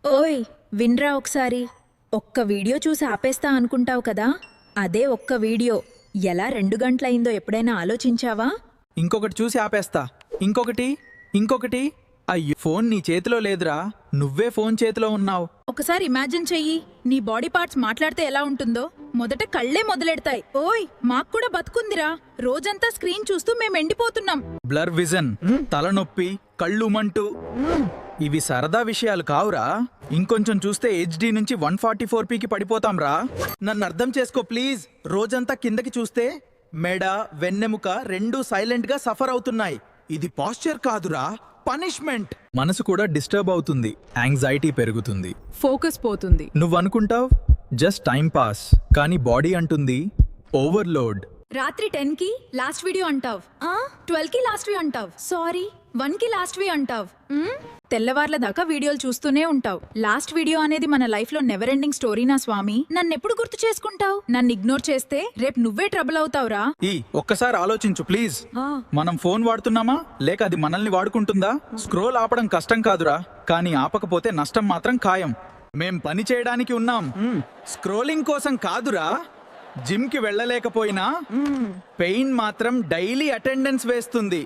ఓయ్ విన్రా ఒకసారి. ఒక్క వీడియో చూసి ఆపేస్తా అనుకుంటావు కదా, అదే ఒక్క వీడియో ఎలా 2 గంటలయిందో ఎప్పుడైనా ఆలోచించావా? ఇంకొకటి చూసి ఆపేస్తా. ఇంకొకటి. అయ్యో, ఫోన్ నీ చేతిలో లేదురా, నువ్వే ఫోన్ చేతిలో ఉన్నావు. ఒకసారి ఇమాజిన్ చెయ్యి, నీ బాడీ పార్ట్స్ మాట్లాడితే ఎలా ఉంటుందో. మొదట కళ్ళే మొదలెడతాయి. ఓయ్ మాకు కూడా బతుకుందిరా, రోజంతా స్క్రీన్ చూస్తూ మేము ఎండిపోతున్నాం. బ్లర్ విజన్, తలనొప్పి, కళ్ళు మంటూ, ఇవి సరదా విషయాలు కావురా. ఇంకొంచెం చూస్తే HD నుంచి 144pకి పడిపోతాంరా. నన్ను అర్థం చేసుకో ప్లీజ్. రోజంతా కిందకి చూస్తే మెడ, వెన్నెముక రెండూ సైలెంట్ గా సఫర్ అవుతున్నాయి. ఇది పాస్చర్ కాదురా, పనిష్మెంట్. మనసు కూడా డిస్టర్బ్ అవుతుంది, యాంగ్జైటీ పెరుగుతుంది, ఫోకస్ పోతుంది. నువ్వనుకుంటావ్ జస్ట్ టైం పాస్, కానీ బాడీ అంటుంది ఓవర్లోడ్. రాత్రి 10కి లాస్ట్ వీడియో అంటావ్, 12కి లాస్ట్ వి అంటావ్, సారీ 1కి లాస్ట్ వి అంటావ్. తెల్లవార్ల దాకా వీడియోలు చూస్తూనే ఉంటావు. లాస్ట్ వీడియో అనేది మన లైఫ్ లో నెవర్ ఎండింగ్ స్టోరీనా స్వామి? నన్నెప్పుడు గుర్తు చేసుకుంటావు? నన్ను ఇగ్నోర్ చేస్తే రేపు నువ్వే ట్రబుల్ అవుతావురా. ఒక్కసారి ఆలోచించు ప్లీజ్. మనం ఫోన్ వాడుతున్నామా లేక అది మనల్ని వాడుకుంటుందా? స్క్రోల్ ఆపడం కష్టం కాదురా, కానీ ఆపకపోతే నష్టం మాత్రం ఖాయం. మేం పని చేయడానికి ఉన్నాం, స్క్రోలింగ్ కోసం కాదురా. జిమ్ కి వెళ్ళలేకపోయినా పెయిన్ మాత్రం డైలీ అటెండెన్స్ వేస్తుంది.